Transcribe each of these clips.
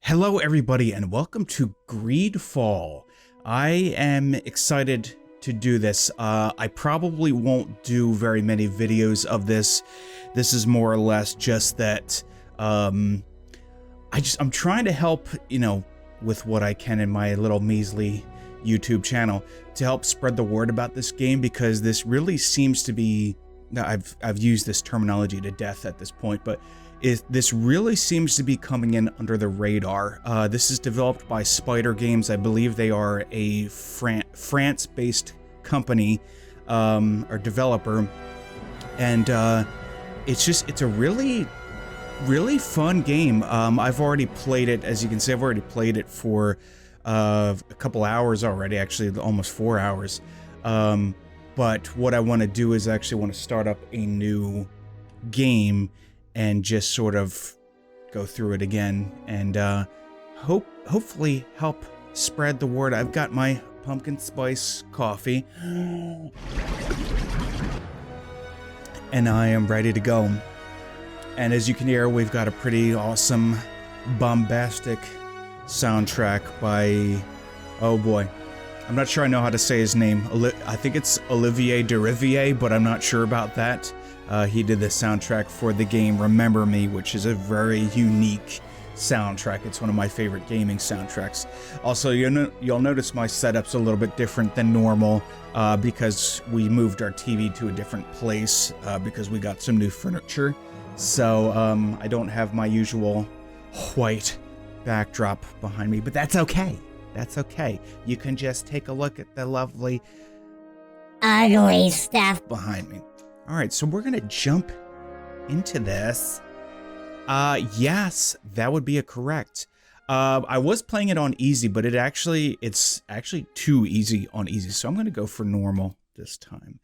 Hello everybody and welcome to GreedFall. I am excited to do this. I probably won't do very many videos of this. This is more or less just that I'm trying to help, with what I can in my little measly YouTube channel to help spread the word about this game, because this really seems to be, I've used this terminology to death at this point, but this really seems to be coming in under the radar. This is developed by Spider Games. I believe they are a France-based company or developer, and it's a really fun game. I've already played it, as you can see. I've already played it for a couple hours already, actually almost 4 hours. But what I want to do is actually want to start up a new game and just sort of go through it again and hopefully help spread the word. I've got my pumpkin spice coffee and I am ready to go. And as you can hear, we've got a pretty awesome, bombastic soundtrack by, oh boy, I'm not sure I know how to say his name. I think it's Olivier Derivier, but I'm not sure about that. He did the soundtrack for the game Remember Me, which is a very unique soundtrack. It's one of my favorite gaming soundtracks. Also, you'll notice my setup's a little bit different than normal because we moved our TV to a different place because we got some new furniture. So I don't have my usual white backdrop behind me, but that's okay. That's okay. You can just take a look at the lovely ugly stuff behind me. All right, so we're gonna jump into this. Yes, that would be a correct. I was playing it on easy, but it's actually too easy on easy, so I'm gonna go for normal this time.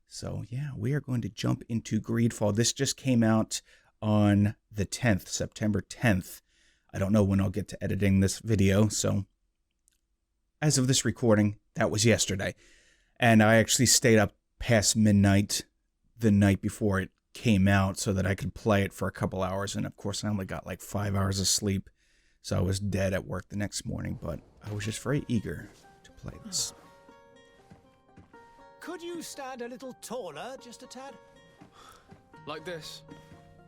So yeah, we are going to jump into GreedFall. This just came out on the 10th, September 10th. I don't know when I'll get to editing this video, so as of this recording, that was yesterday. And I actually stayed up past midnight the night before it came out so that I could play it for a couple hours. And of course, I only got like 5 hours of sleep, so I was dead at work the next morning, but I was just very eager to play this. Could you stand a little taller, just a tad? Like this?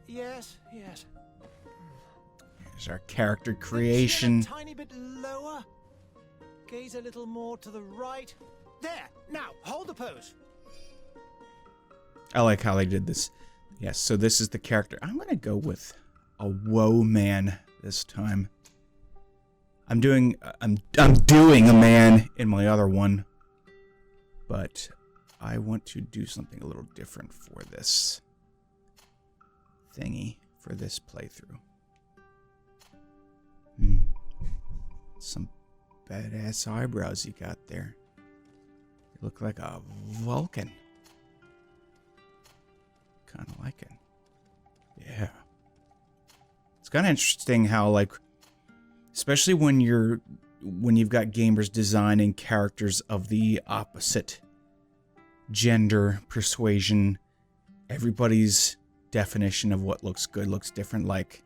Yes, yes. Here's our character creation. A tiny bit lower. Gaze a little more to the right. There. Now, hold the pose. I like how they did this. Yes, so this is the character. I'm going to go with a woe man this time. I'm doing a man in my other one, but I want to do something a little different for this thingy, for this playthrough. Some badass eyebrows you got there. You look like a Vulcan. Kind of like it. Yeah. It's kind of interesting how, like, especially when you've got gamers designing characters of the opposite gender persuasion, everybody's definition of what looks good looks different. Like,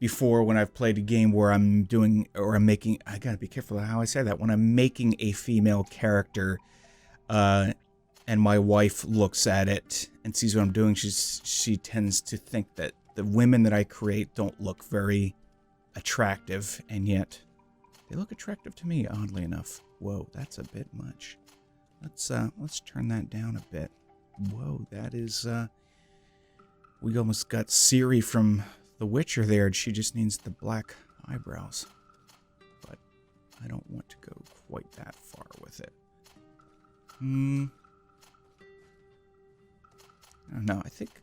before, when I've played a game where I'm making, I gotta be careful how I say that, when I'm making a female character, and my wife looks at it and sees what I'm doing, she tends to think that the women that I create don't look very attractive, and yet they look attractive to me, oddly enough. Whoa, that's a bit much. Let's turn that down a bit. Whoa, that is, we almost got Ciri from The Witcher there. She just needs the black eyebrows. But I don't want to go quite that far with it. I don't know. I think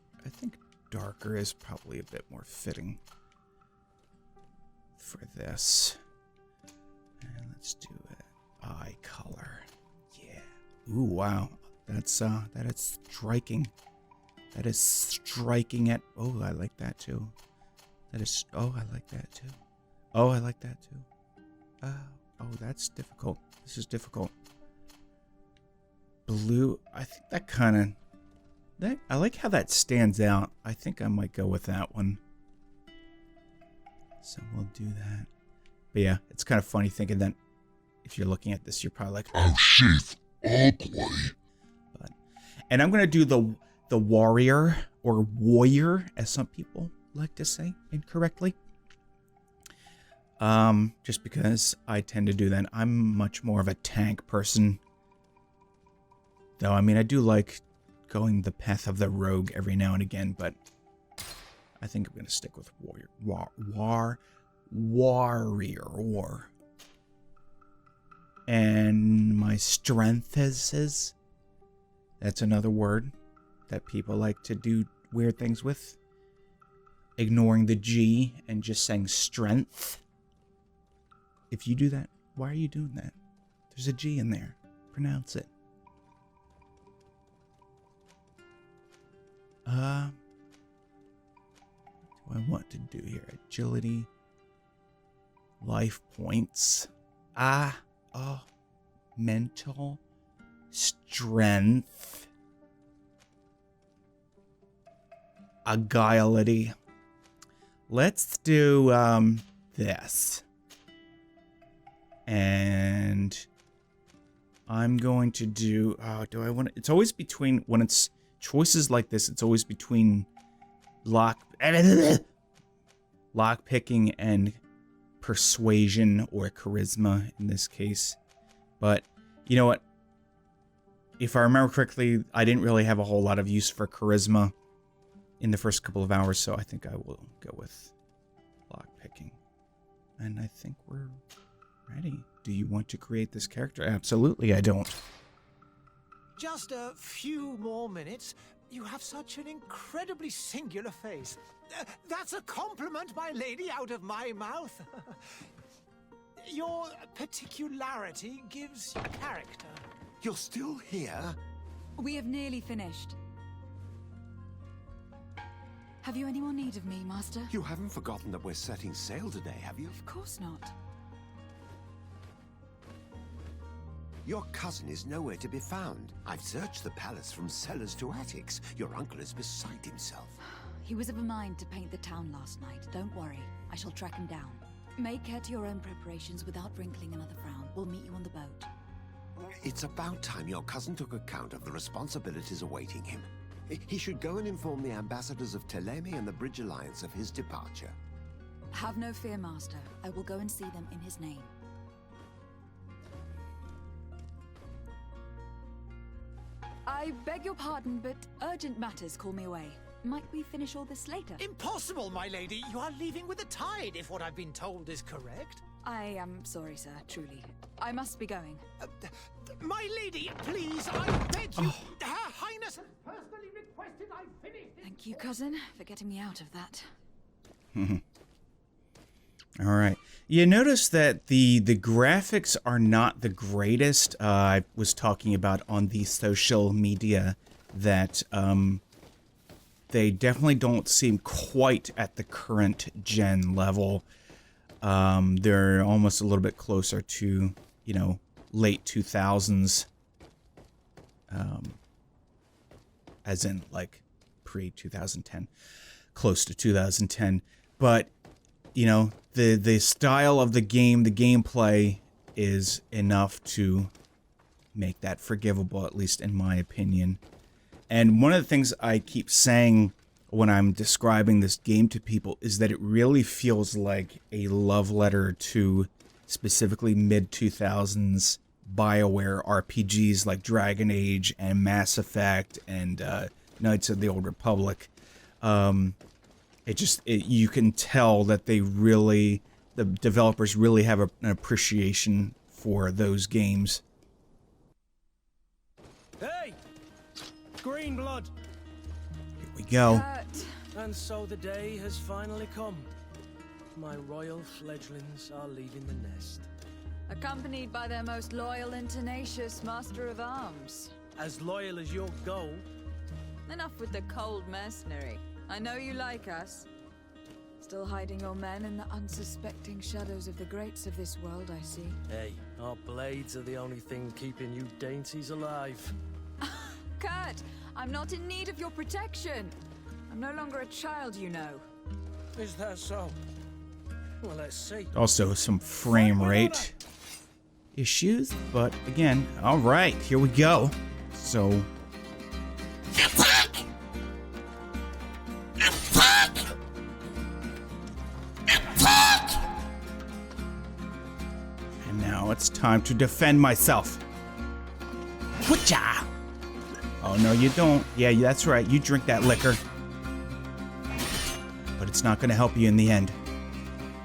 darker is probably a bit more fitting for this. And let's do it. Eye color. Yeah. Ooh, wow. That is striking. That is striking at. Oh, I like that too. That is. Oh, I like that too. Oh, I like that too. Oh, that's difficult. This is difficult. Blue. I think that kind of. I like how that stands out. I think I might go with that one. So we'll do that. But yeah, it's kind of funny thinking that if you're looking at this, you're probably like, oh shit, ugly. And I'm going to do the warrior, or warrior, as some people like to say incorrectly. Just because I tend to do that. I'm much more of a tank person. Though, I mean, I do like going the path of the rogue every now and again, but I think I'm going to stick with warrior. Warrior. And my strength is... That's another word that people like to do weird things with. Ignoring the G and just saying strength. If you do that, why are you doing that? There's a G in there. Pronounce it. What do I want to do here? Agility. Life points. Mental. Strength. Agility. Let's do this. And I'm going to do, do I want to, it's always between, when it's choices like this, it's always between lock picking and persuasion, or charisma in this case. But you know what? If I remember correctly, I didn't really have a whole lot of use for charisma in the first couple of hours, so I think I will go with lock picking. And I think we're ready. Do you want to create this character? Absolutely, I don't. Just a few more minutes. You have such an incredibly singular face. That's a compliment, my lady, out of my mouth. Your particularity gives you character. You're still here? We have nearly finished. Have you any more need of me, Master? You haven't forgotten that we're setting sail today, have you? Of course not. Your cousin is nowhere to be found. I've searched the palace from cellars to attics. Your uncle is beside himself. He was of a mind to paint the town last night. Don't worry. I shall track him down. Make care to your own preparations without wrinkling another frown. We'll meet you on the boat. It's about time your cousin took account of the responsibilities awaiting him. He should go and inform the ambassadors of Telemi and the Bridge Alliance of his departure. Have no fear, Master. I will go and see them in his name. I beg your pardon, but urgent matters call me away. Might we finish all this later? Impossible, my lady. You are leaving with the tide, if what I've been told is correct. I am sorry, sir, truly. I must be going. My lady, please, I beg you. Her Highness has personally requested I finish this. Thank you, cousin, for getting me out of that. All right. You notice that the graphics are not the greatest. I was talking about on the social media that they definitely don't seem quite at the current gen level. They're almost a little bit closer to, you know, late 2000s. As in, like, pre-2010. Close to 2010. But, you know, the style of the game, the gameplay is enough to make that forgivable, at least in my opinion. And one of the things I keep saying when I'm describing this game to people is that it really feels like a love letter to specifically mid-2000s Bioware RPGs like Dragon Age and Mass Effect and Knights of the Old Republic. You can tell that the developers really have an appreciation for those games. Hey! Green blood! Here we go. And so the day has finally come. My royal fledglings are leaving the nest. Accompanied by their most loyal and tenacious master of arms. As loyal as your gold. Enough with the cold mercenary. I know you like us. Still hiding your men in the unsuspecting shadows of the greats of this world, I see. Hey, our blades are the only thing keeping you dainties alive. Kurt, I'm not in need of your protection. I'm no longer a child, you know. Is that so? Well, let's see. Also some frame rate issues, but again, all right, here we go. So Attack! Attack! Attack! and now it's time to defend myself. Whatcha? Oh no, you don't. Yeah, that's right. You drink that liquor, but it's not going to help you in the end.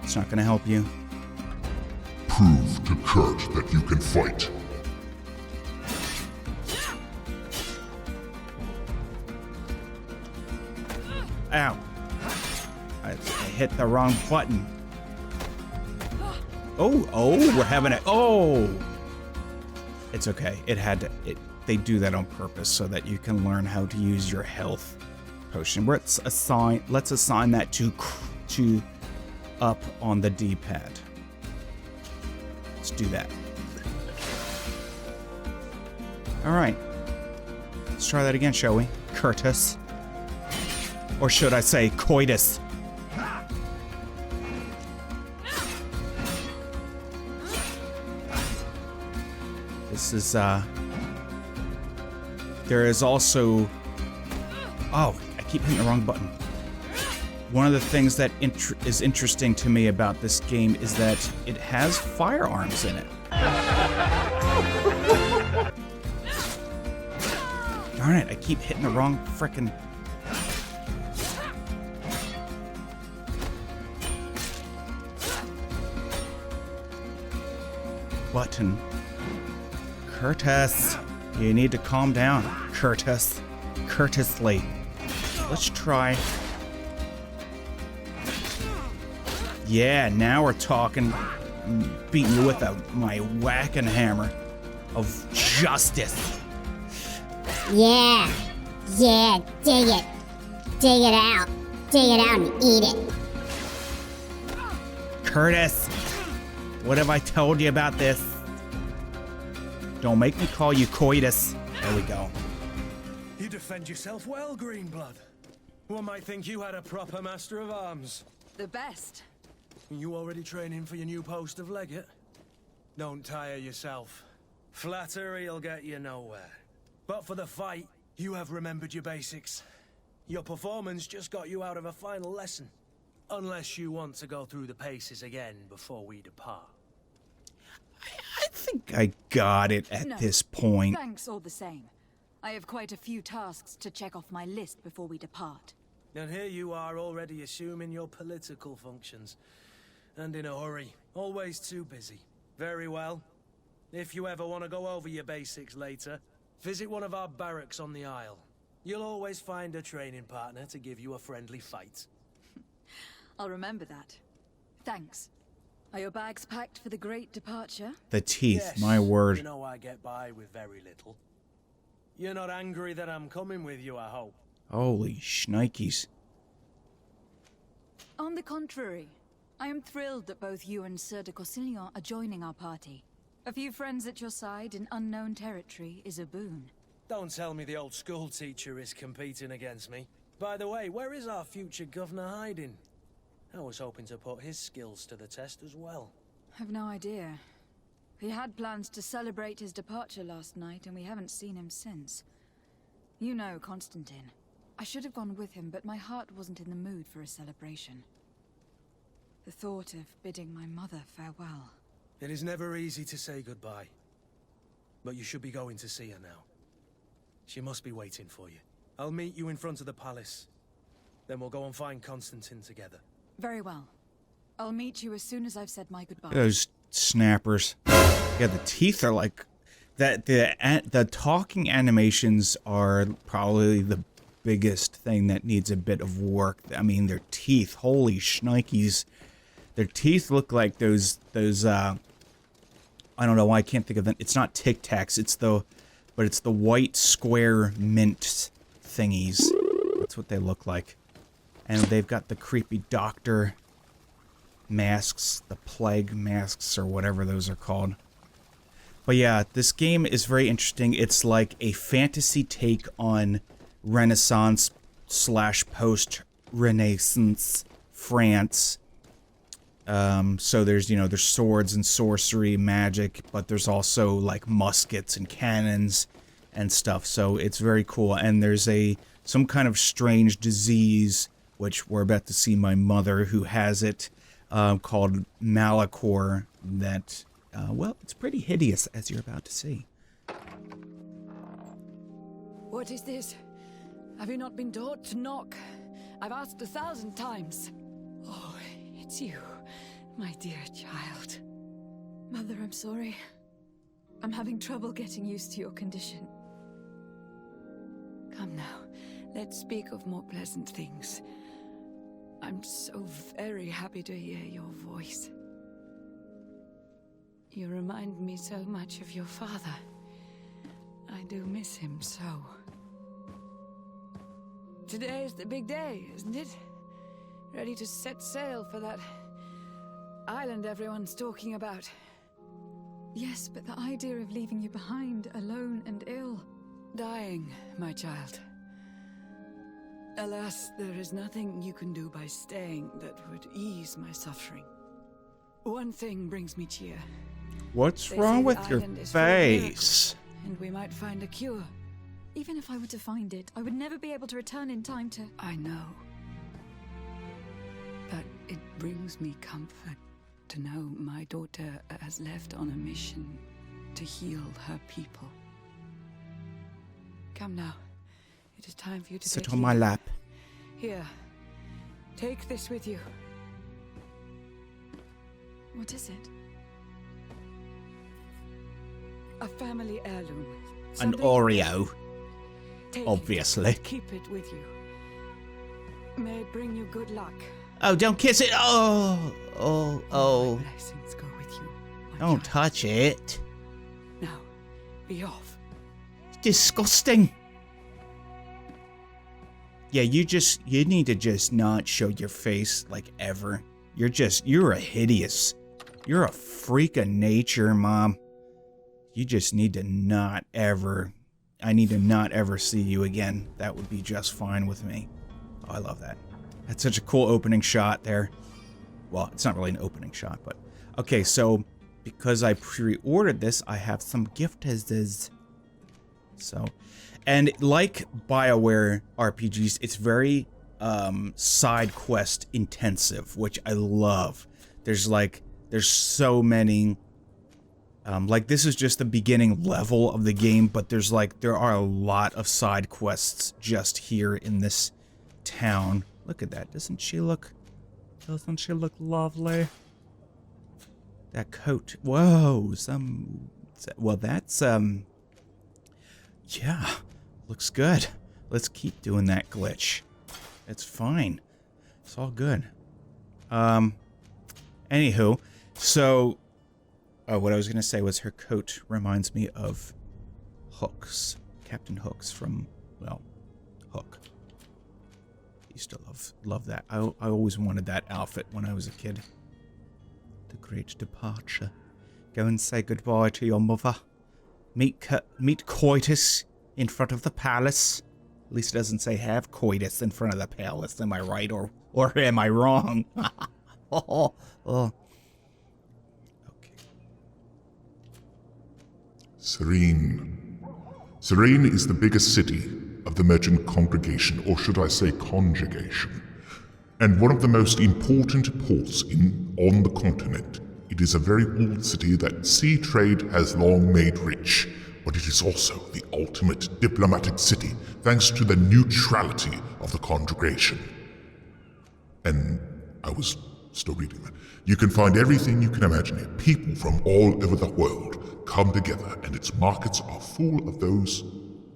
It's not going to help you. Prove to Kurt that you can fight. Ow. I hit the wrong button. Oh, we're having it. Oh! It's okay. It had to. They do that on purpose so that you can learn how to use your health potion. Let's assign that to up on the D-pad. Let's do that. All right. Let's try that again, shall we? Curtis. Or should I say coitus? This is, there is also... Oh, I keep hitting the wrong button. One of the things that is interesting to me about this game is that it has firearms in it. Darn it, I keep hitting the wrong frickin' button. Curtis, you need to calm down. Curtis. Curtisly. Let's try. Yeah, now we're talking. I'm beating you with my whacking hammer of justice. Yeah, dig it. Dig it out. Dig it out and eat it. Curtis, what have I told you about this? Don't make me call you coitus. There we go. You defend yourself well, Greenblood. One might think you had a proper master of arms. The best. You already training for your new post of legate? Don't tire yourself. Flattery'll get you nowhere. But for the fight, you have remembered your basics. Your performance just got you out of a final lesson. Unless you want to go through the paces again before we depart. I think I got it at this point. Thanks all the same. I have quite a few tasks to check off my list before we depart. And here you are already assuming your political functions. And in a hurry. Always too busy. Very well. If you ever want to go over your basics later, visit one of our barracks on the Isle. You'll always find a training partner to give you a friendly fight. I'll remember that. Thanks. Are your bags packed for the great departure? The teeth, Yes, my word. You know I get by with very little. You're not angry that I'm coming with you, I hope. Holy shnikes. On the contrary, I am thrilled that both you and Sir de Corsillon are joining our party. A few friends at your side in unknown territory is a boon. Don't tell me the old school teacher is competing against me. By the way, where is our future governor hiding? I was hoping to put his skills to the test as well. I've no idea. He had plans to celebrate his departure last night, and we haven't seen him since. You know Constantine. I should have gone with him, but my heart wasn't in the mood for a celebration. The thought of bidding my mother farewell. It is never easy to say goodbye. But you should be going to see her now. She must be waiting for you. I'll meet you in front of the palace. Then we'll go and find Constantine together. Very well. I'll meet you as soon as I've said my goodbye. Those snappers. Yeah, the teeth are like that. The talking animations are probably the biggest thing that needs a bit of work. I mean, their teeth. Holy shnikes. Their teeth look like those I don't know why I can't think of them. It's not Tic Tacs. It's the white square mint thingies. That's what they look like. And they've got the creepy doctor masks, the plague masks, or whatever those are called. But yeah, this game is very interesting. It's like a fantasy take on Renaissance / post-Renaissance France. So there's, you know, there's swords and sorcery, magic, but there's also like muskets and cannons and stuff. So it's very cool. And there's some kind of strange disease, which we're about to see my mother who has it, called Malachor, that, well, it's pretty hideous, as you're about to see. What is this? Have you not been taught to knock? I've asked 1,000 times. Oh, it's you, my dear child. Mother, I'm sorry. I'm having trouble getting used to your condition. Come now, let's speak of more pleasant things. I'm so very happy to hear your voice. You remind me so much of your father. I do miss him so. Today is the big day, isn't it? Ready to set sail for that island everyone's talking about. Yes, but the idea of leaving you behind, alone and ill. Dying, my child. Alas, there is nothing you can do by staying that would ease my suffering. One thing brings me cheer. What's They wrong say with the your island is full of miracles, face? and we might find a cure. Even if I were to find it, I would never be able to return in time to... I know. But it brings me comfort to know my daughter has left on a mission to heal her people. Come now. It is time for you to Sit take on my leave. lap. Here. Take this with you. What is it? A family heirloom. An Something- Oreo, Take it, obviously. and keep it with you. May it bring you good luck. Oh, don't kiss it! Oh! My blessings go with you. my Don't child. touch it. Now, be off. Disgusting. Yeah, you need to just not show your face, like, ever. You're a hideous. You're a freak of nature, Mom. You just need to not ever... I need to not ever see you again. That would be just fine with me. Oh, I love that. That's such a cool opening shot there. Well, it's not really an opening shot, but... Okay, so, because I pre-ordered this, I have some gifters. So... And like Bioware RPGs, it's very side quest intensive, which I love. There's so many, like this is just the beginning level of the game, but there are a lot of side quests just here in this town. Look at that. Doesn't she look lovely? That coat. Whoa, well, that's, yeah. Looks good. Let's keep doing that glitch. It's fine. It's all good. Anywho, so... Oh, what I was going to say was her coat reminds me of Hooks. Captain Hooks from, well, Hook. Used to love that. I always wanted that outfit when I was a kid. The Great Departure. Go and say goodbye to your mother. Meet coitus in front of the palace. At least it doesn't say have coitus in front of the palace. Am I right or am I wrong? Oh. Okay. Serene. Serene is the biggest city of the merchant congregation, or should I say conjugation, and one of the most important ports on the continent. It is a very old city that sea trade has long made rich, but it is also the ultimate diplomatic city thanks to the neutrality of the congregation. And I was still reading that. You can find everything you can imagine here. People from all over the world come together, and its markets are full of those,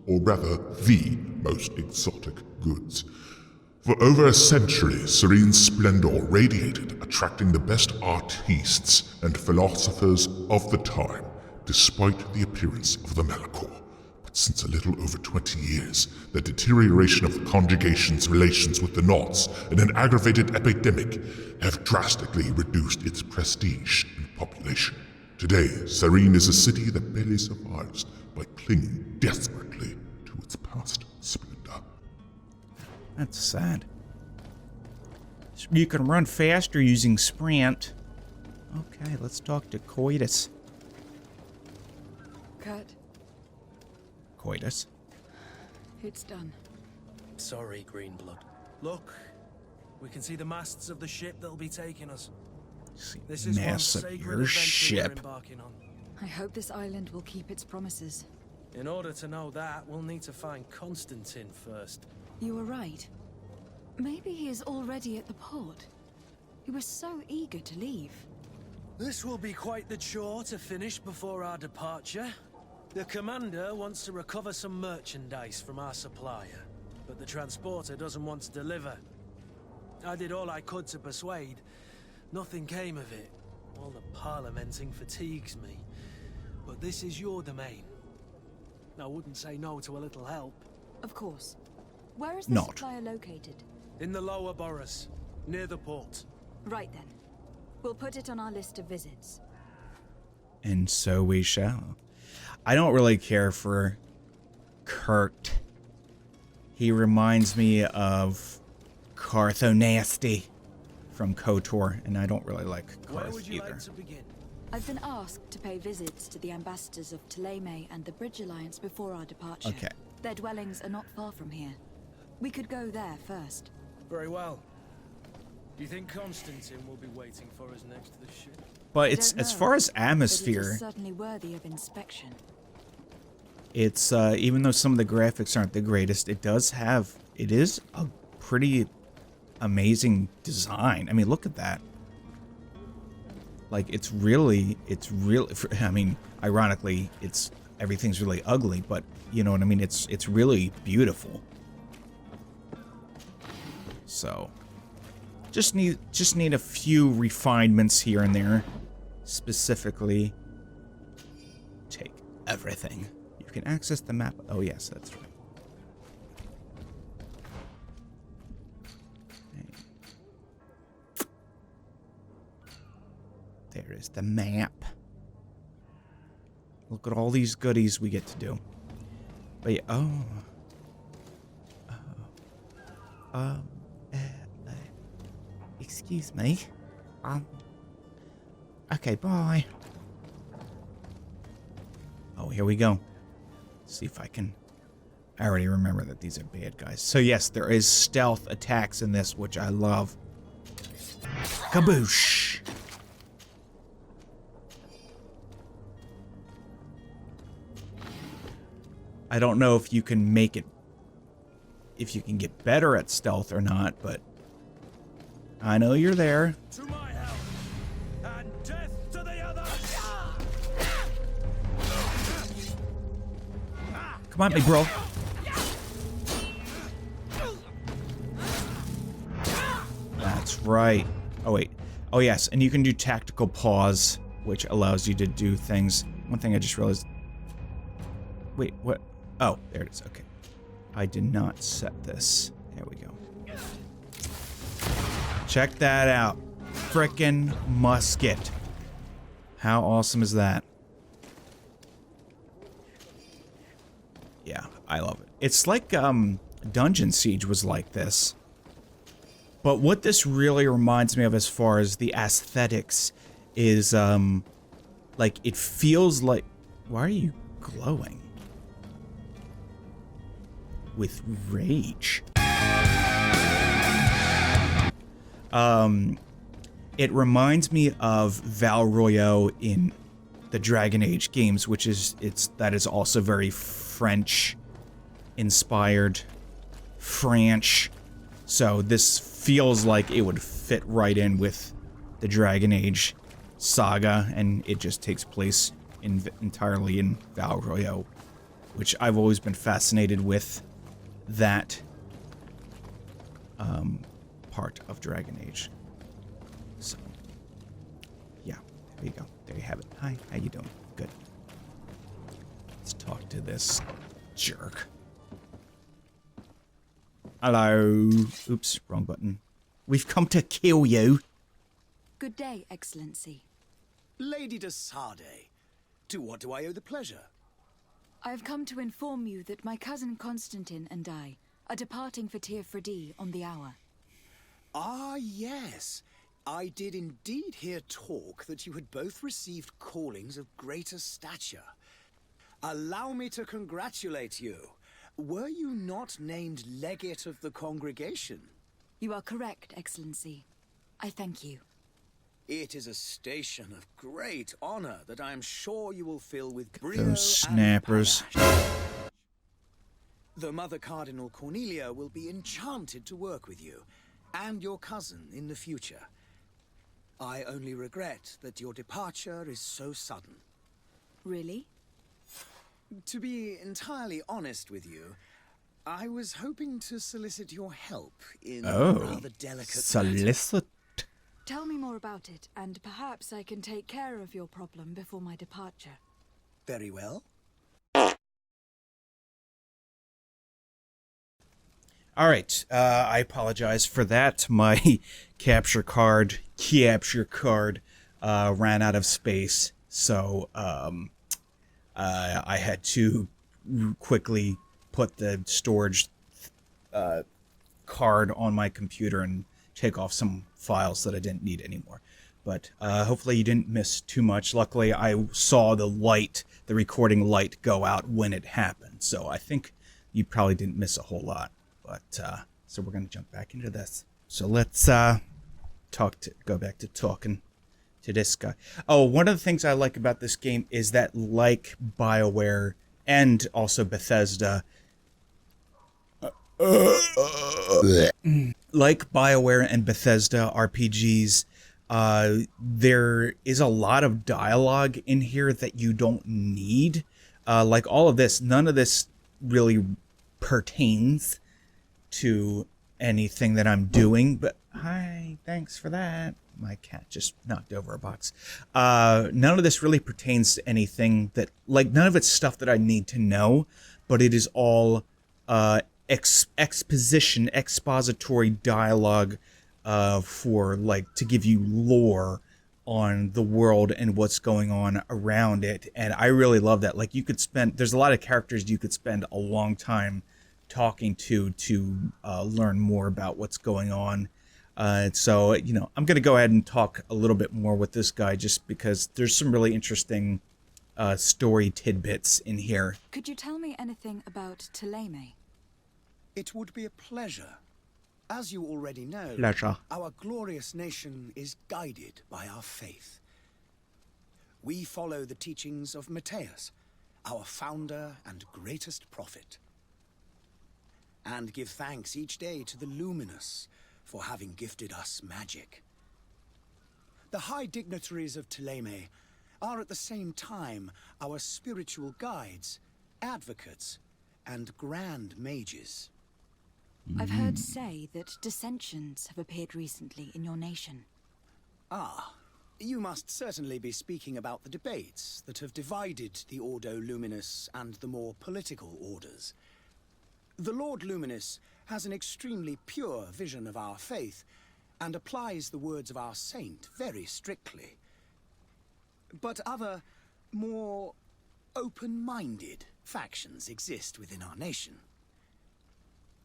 or rather the most exotic goods. For over a century, Serene's splendor radiated, attracting the best artistes and philosophers of the time, despite the appearance of the Malachor. But since a little over 20 years, the deterioration of the congregation's relations with the Knots and an aggravated epidemic have drastically reduced its prestige and population. Today, Serene is a city that barely survives by clinging desperately to its past splendor. That's sad. You can run faster using sprint. Okay, let's talk to Coitus. Kurt, Coitus. it's done. Sorry, Greenblood. Look, we can see the masts of the ship that'll be taking us. This is one Mass of sacred your adventure ship. we're embarking on. I hope this island will keep its promises. In order to know that, we'll need to find Constantine first. You were right. Maybe he is already at the port. He was so eager to leave. This will be quite the chore to finish before our departure. The commander wants to recover some merchandise from our supplier, but the transporter doesn't want to deliver. I did all I could to persuade. Nothing came of it. All the parliamenting fatigues me. But this is your domain. I wouldn't say no to a little help. Of course. Where is the Not. supplier located? In the lower boroughs, near the port. Right then. We'll put it on our list of visits. And so we shall. I don't really care for Kurt. He reminds me of Carthonasty from KOTOR, and I don't really like Where Carth would you either. like to begin? I've been asked to pay visits to the ambassadors of Thélème and the Bridge Alliance before our departure. Okay. Their dwellings are not far from here. We could go there first. Very well. Do you think Constantine will be waiting for us next to the ship? But I it's don't as know, far as but it atmosphere, is certainly worthy of inspection. it's even though some of the graphics aren't the greatest, it is a pretty amazing design. I mean, look at that. Like, it's really, I mean, ironically, everything's really ugly, but you know what I mean? It's really beautiful. So, just need a few refinements here and there. Specifically, take everything. You can access the map. Oh yes, that's right. There is the map. Look at all these goodies we get to do. But yeah, excuse me. Okay, bye. Oh, here we go. See if I can. I already remember that these are bad guys. So yes, there is stealth attacks in this, which I love. Kaboosh! I don't know if you can make it, if you can get better at stealth or not, but I know you're there. To my help, and death to the others! Come on, big bro. That's right. Oh, wait. Oh, yes, and you can do tactical pause, which allows you to do things. One thing I just realized. Wait, what? Oh, there it is. Okay. I did not set this. There we go. Check that out. Frickin' musket. How awesome is that? Yeah, I love it. It's like Dungeon Siege was like this. But what this really reminds me of as far as the aesthetics is like it feels like, why are you glowing? With rage. It reminds me of Val Royeaux in the Dragon Age games, which is that is also very French inspired. French. So this feels like it would fit right in with the Dragon Age saga, and it just takes place entirely in Val Royeaux, which I've always been fascinated with that part of Dragon Age. So, yeah, there you go. There you have it. Hi, how you doing? Good. Let's talk to this jerk. Hello. Oops, wrong button. We've come to kill you. Good day, Excellency. Lady de Sade, to what do I owe the pleasure? I have come to inform you that my cousin Constantine and I are departing for Tir Freddy on the hour. Ah, yes. I did indeed hear talk that you had both received callings of greater stature. Allow me to congratulate you. Were you not named legate of the congregation? You are correct, Excellency. I thank you. It is a station of great honor that I am sure you will fill with brio Those snappers. and panache. The Mother Cardinal Cornelia will be enchanted to work with you, and your cousin in the future. I only regret that your departure is so sudden. Really? To be entirely honest with you, I was hoping to solicit your help in a rather delicate matter. Solicit. Tell me more about it, and perhaps I can take care of your problem before my departure. Very well. All right, I apologize for that. My capture card ran out of space, so I had to quickly put the storage card on my computer and take off some files that I didn't need anymore. But hopefully you didn't miss too much. Luckily, I saw the recording light go out when it happened, so I think you probably didn't miss a whole lot. But so we're gonna jump back into this. So let's go back to talking to this guy. Oh, one of the things I like about this game is that, like Bioware and also Bethesda, like Bioware and Bethesda RPGs, there is a lot of dialogue in here that you don't need. Like all of this, none of this really pertains to anything that I'm doing, but hi, thanks for that. My cat just knocked over a box. None of this really pertains to anything that, like, none of it's stuff that I need to know, but it is all expository dialogue for, like, to give you lore on the world and what's going on around it. And I really love that. Like, there's a lot of characters you could spend a long time talking to learn more about what's going on. So, you know, I'm going to go ahead and talk a little bit more with this guy just because there's some really interesting story tidbits in here. Could you tell me anything about Thélème? It would be a pleasure. As you already know, our glorious nation is guided by our faith. We follow the teachings of Matthias, our founder and greatest prophet, and give thanks each day to the Luminous for having gifted us magic. The high dignitaries of Thélème are at the same time our spiritual guides, advocates, and grand mages. I've heard say that dissensions have appeared recently in your nation. Ah, you must certainly be speaking about the debates that have divided the Ordo Luminous and the more political orders. The Lord Luminous has an extremely pure vision of our faith and applies the words of our saint very strictly. But other, more open-minded factions exist within our nation.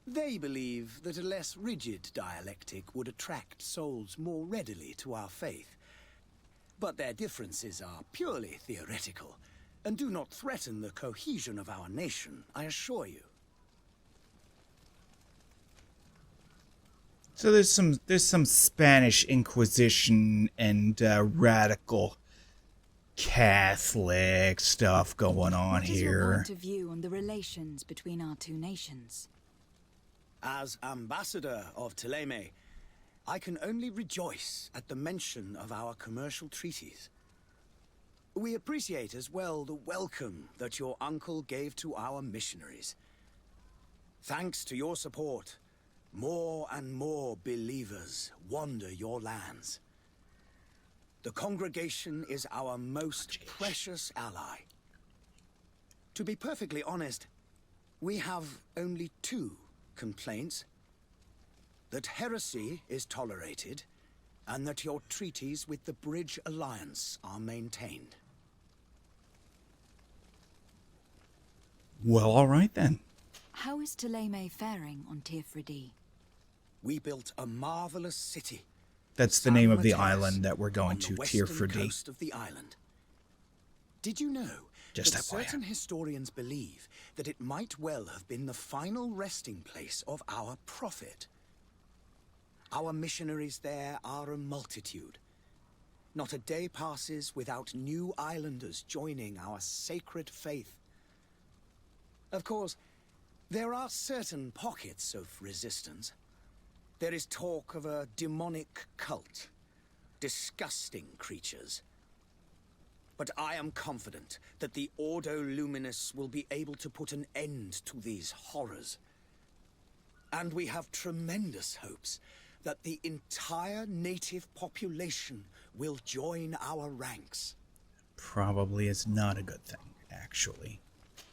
They believe that a less rigid dialectic would attract souls more readily to our faith. But their differences are purely theoretical and do not threaten the cohesion of our nation, I assure you. So there's some Spanish Inquisition and radical Catholic stuff going on here. What is your point of view on the relations between our two nations? As ambassador of Thélème, I can only rejoice at the mention of our commercial treaties. We appreciate as well the welcome that your uncle gave to our missionaries. Thanks to your support, more and more believers wander your lands. The congregation is our most precious ally. To be perfectly honest, we have only two complaints: that heresy is tolerated, and that your treaties with the Bridge Alliance are maintained. Well, all right then. How is Thélème faring on Tier 3D? We built a marvelous city, That's the San name of the Mateus, island that we're going on to, the Tier western 4D. coast of the island. Did you know Just that FYI. certain historians believe that it might well have been the final resting place of our prophet? Our missionaries there are a multitude. Not a day passes without new islanders joining our sacred faith. Of course, there are certain pockets of resistance. There is talk of a demonic cult. Disgusting creatures. But I am confident that the Ordo Luminis will be able to put an end to these horrors. And we have tremendous hopes that the entire native population will join our ranks. Probably is not a good thing, actually.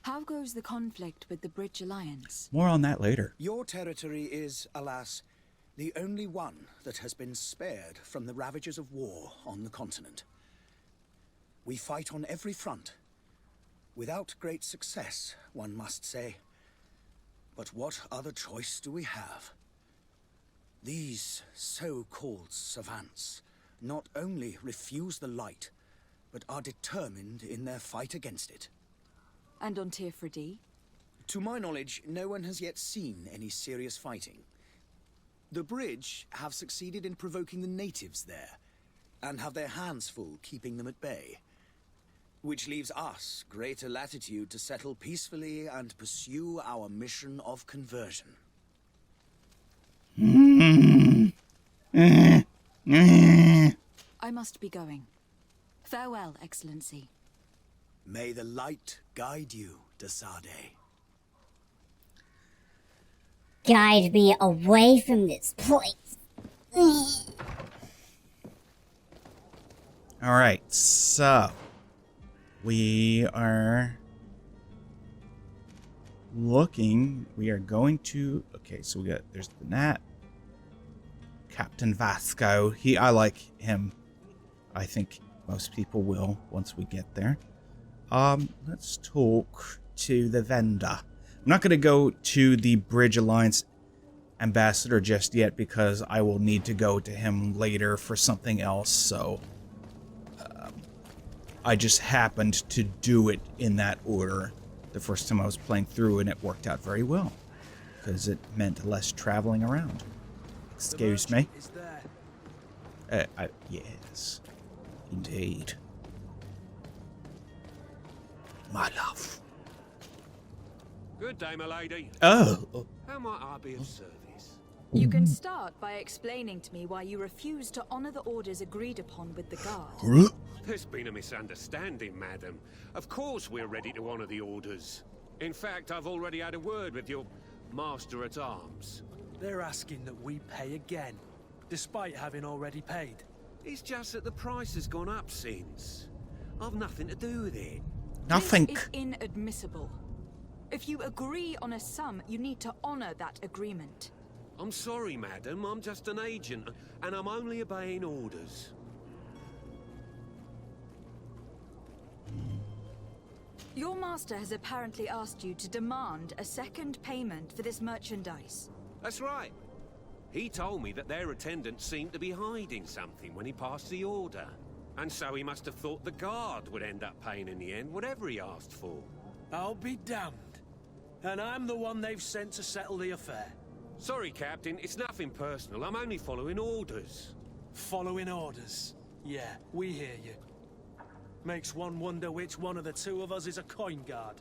How goes the conflict with the Bridge Alliance? More on that later. Your territory is, alas, the only one that has been spared from the ravages of war on the continent. We fight on every front. Without great success, one must say. But what other choice do we have? These so-called savants not only refuse the light, but are determined in their fight against it. And on Tier 4D? To my knowledge, no one has yet seen any serious fighting. The Bridge have succeeded in provoking the natives there, and have their hands full keeping them at bay. Which leaves us greater latitude to settle peacefully and pursue our mission of conversion. I must be going. Farewell, Excellency. May the light guide you, Desade. Guide me away from this place. Alright, so we are looking. We are going to. Okay, so there's the Nat. Captain Vasco. I like him. I think most people will once we get there. Let's talk to the vendor. I'm not going to go to the Bridge Alliance ambassador just yet because I will need to go to him later for something else, so I just happened to do it in that order the first time I was playing through, and it worked out very well because it meant less traveling around. Excuse me. Is there. Yes, indeed. My love. Good day, my lady. Oh. How might I be of service? You can start by explaining to me why you refuse to honor the orders agreed upon with the guard. There's been a misunderstanding, madam. Of course we're ready to honor the orders. In fact, I've already had a word with your master-at-arms. They're asking that we pay again, despite having already paid. It's just that the price has gone up since. I've nothing to do with it. Nothing. This is inadmissible. If you agree on a sum, you need to honor that agreement. I'm sorry, madam. I'm just an agent, and I'm only obeying orders. Your master has apparently asked you to demand a second payment for this merchandise. That's right. He told me that their attendants seemed to be hiding something when he passed the order. And so he must have thought the guard would end up paying in the end, whatever he asked for. I'll be damned. And I'm the one they've sent to settle the affair. Sorry, Captain. It's nothing personal. I'm only following orders. Following orders. Yeah, we hear you. Makes one wonder which one of the two of us is a coin guard.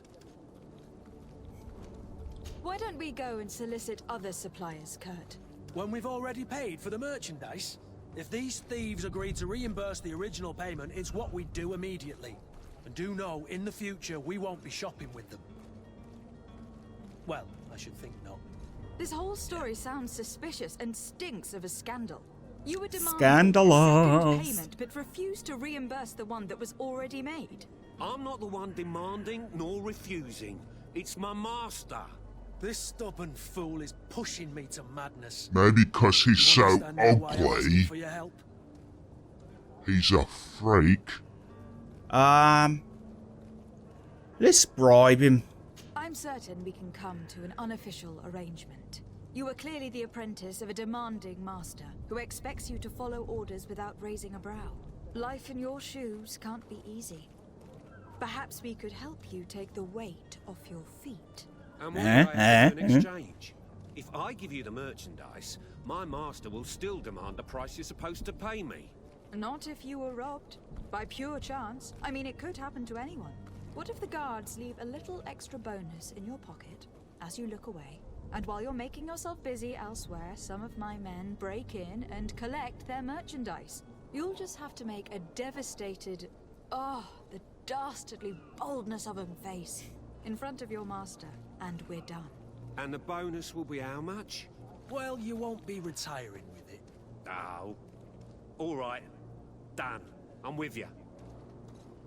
Why don't we go and solicit other suppliers, Kurt? When we've already paid for the merchandise? If these thieves agree to reimburse the original payment, it's what we do immediately. And do know, in the future, we won't be shopping with them. Well, I should think not. This whole story sounds suspicious and stinks of a scandal. You were demanding a Scandalous. second payment, but refused to reimburse the one that was already made. I'm not the one demanding nor refusing. It's my master. This stubborn fool is pushing me to madness. Maybe because he's You so understand now why I'm asking ugly, for your help? he's a freak. Let's bribe him. I'm certain we can come to an unofficial arrangement. You are clearly the apprentice of a demanding master who expects you to follow orders without raising a brow. Life in your shoes can't be easy. Perhaps we could help you take the weight off your feet. And what do I have to do in exchange? If I give you the merchandise, my master will still demand the price you're supposed to pay me. Not if you were robbed. By pure chance. I mean, it could happen to anyone. What if the guards leave a little extra bonus in your pocket as you look away? And while you're making yourself busy elsewhere, some of my men break in and collect their merchandise. You'll just have to make a devastated, the dastardly boldness of a face in front of your master, and we're done. And the bonus will be how much? Well, you won't be retiring with it. Oh. All right. Done. I'm with you.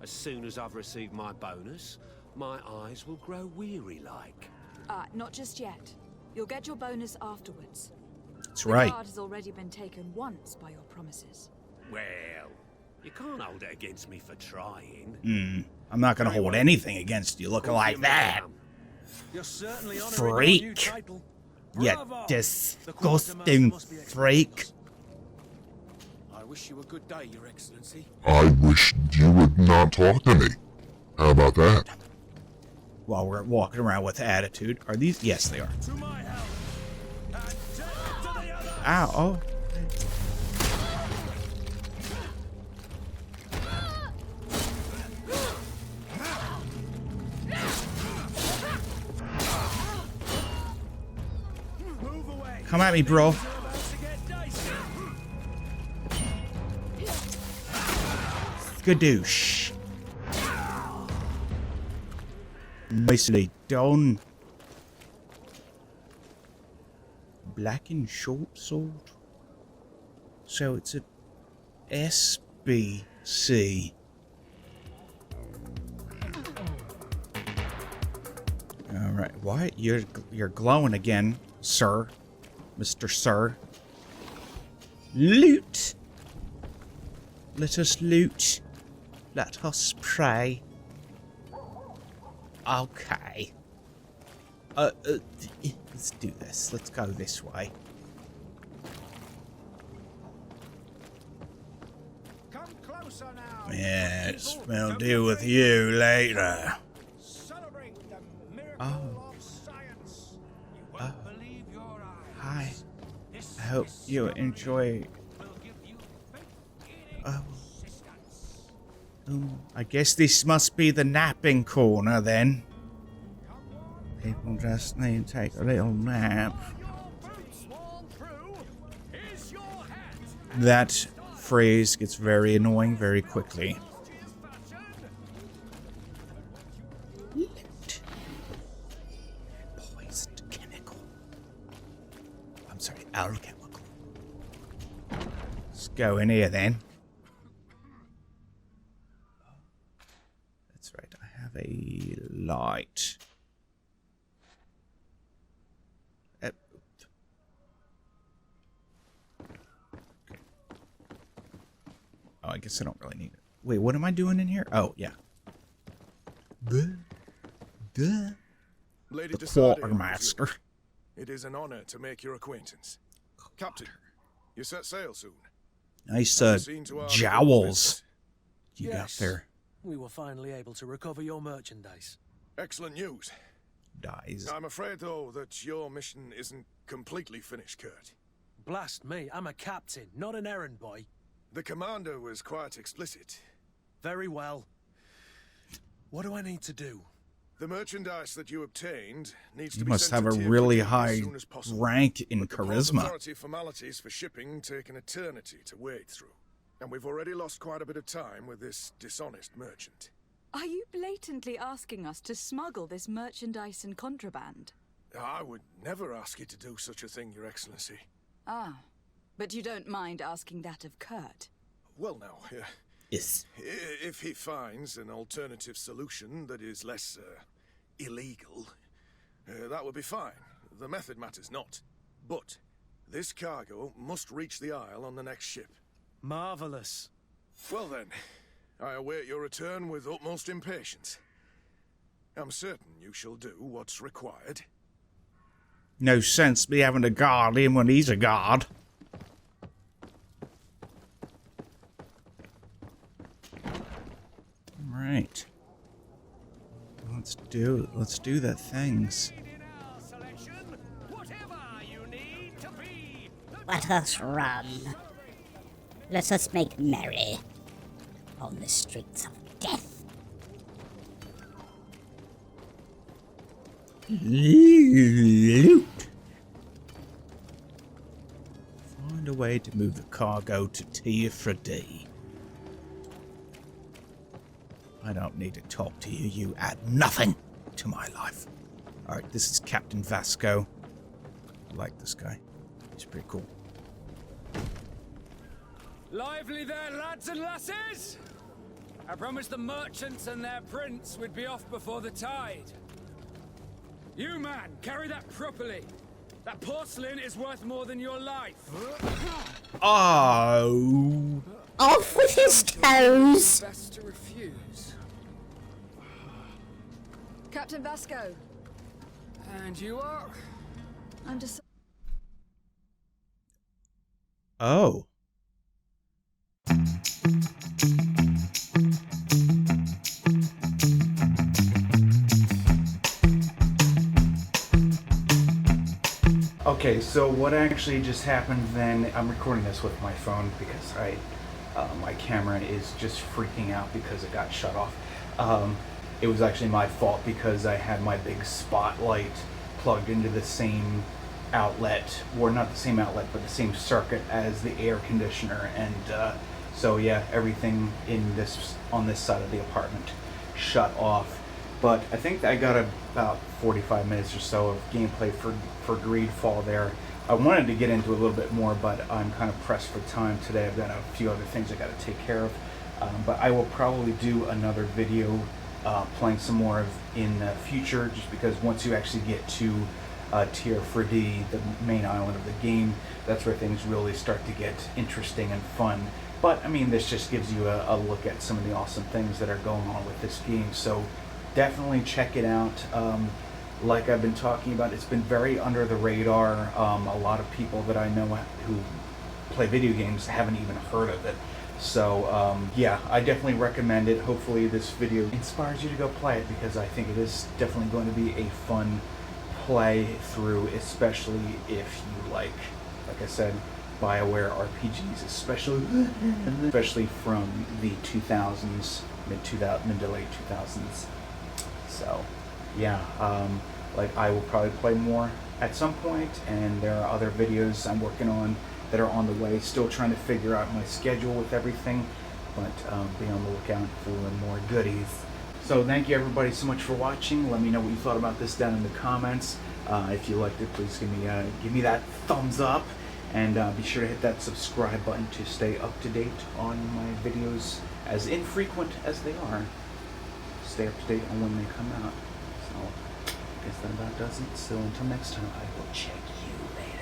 As soon as I've received my bonus, my eyes will grow weary-like. Not just yet. You'll get your bonus afterwards. That's right. The guard has already been taken once by your promises. Well, you can't hold it against me for trying. I'm not gonna hold anything against you looking like that. You're certainly honoring Freak. your new title. You Bravo! disgusting freak. I wish you a good day, Your Excellency. I wish you would not talk to me. How about that? While we're walking around with attitude. Are these? Yes, they are. To my help. And take it to the other. Ow. Oh. Move away. Come at me, bro. Things are about to get dicey. Skadoosh. Nicely done. Black and short sword. So it's a SBC. All right. Why you're glowing again, sir, Mr. Sir? Loot. Let us loot. Let us pray. Okay. Let's do this. Let's go this way. Come closer now. Yes, we'll deal with you later. Celebrate the miracle Oh. of science. You won't believe your eyes. Hi. This I hope you enjoy. will give you faith-gaining Oh. assistance. I guess this must be the napping corner then. People just need to take a little nap. Your boots worn through. Here's your hat. That phrase gets very annoying very quickly. Loot. Poisoned chemical. I'm sorry, alchemical. Let's go in here then. That's right, I have a light. Oh, I guess I don't really need it. Wait, what am I doing in here? Oh, yeah. The Lady quartermaster. It is an honor to make your acquaintance. Captain, you set sail soon. Nice Seen to our jowls you got Yes. there. We were finally able to recover your merchandise. Excellent news. Dies. I'm afraid, though, that your mission isn't completely finished, Kurt. Blast me, I'm a captain, not an errand boy. The commander was quite explicit. Very well. What do I need to do? The merchandise that you obtained needs You to be must sent have to a Tier really 15 high as soon as possible. rank in But the port charisma. authority formalities for shipping take an eternity to wade through. And we've already lost quite a bit of time with this dishonest merchant. Are you blatantly asking us to smuggle this merchandise and contraband? I would never ask you to do such a thing, Your Excellency. Ah, but you don't mind asking that of Kurt? Well, now, Yes. if he finds an alternative solution that is less illegal, that would be fine. The method matters not. But this cargo must reach the Isle on the next ship. Marvelous. Well then, I await your return with utmost impatience. I'm certain you shall do what's required. No sense me having to guard him when he's a guard. Alright. Let's do the things. Let us run. Let us make merry on the streets of death. Loot. Find a way to move the cargo to Tier 3D. I don't need to talk to you. You add nothing to my life. Alright, this is Captain Vasco. I like this guy. He's pretty cool. Lively there, lads and lasses! I promised the merchants and their prince we'd be off before the tide. You, man, carry that properly. That porcelain is worth more than your life. Oh! Off with his toes! Best to refuse. Captain Vasco. And you are? I'm just... Oh. Okay, so what actually just happened then, I'm recording this with my phone because my camera is just freaking out because it got shut off. It was actually my fault because I had my big spotlight plugged into the same outlet, or not the same outlet, but the same circuit as the air conditioner, and so yeah, everything on this side of the apartment shut off. But I think I got about 45 minutes or so of gameplay for GreedFall there. I wanted to get into a little bit more, but I'm kind of pressed for time today. I've got a few other things I got to take care of, but I will probably do another video playing some more in the future, just because once you actually get to Tier 3D, the main island of the game, that's where things really start to get interesting and fun. But I mean, this just gives you a look at some of the awesome things that are going on with this game, so definitely check it out. Like I've been talking about, it's been very under the radar. A lot of people that I know who play video games haven't even heard of it. So yeah, I definitely recommend it. Hopefully this video inspires you to go play it, because I think it is definitely going to be a fun play through, especially if you like I said, Bioware RPGs, especially from the 2000s, mid to late 2000s. So yeah, like I will probably play more at some point, and there are other videos I'm working on that are on the way. Still trying to figure out my schedule with everything, but be on the lookout for more goodies. So thank you everybody so much for watching. Let me know what you thought about this down in the comments. If you liked it, please give me that thumbs up, and be sure to hit that subscribe button to stay up to date on my videos, as infrequent as they are. Stay up to date on when they come out. So I guess that about does it. So until next time, I will check you later.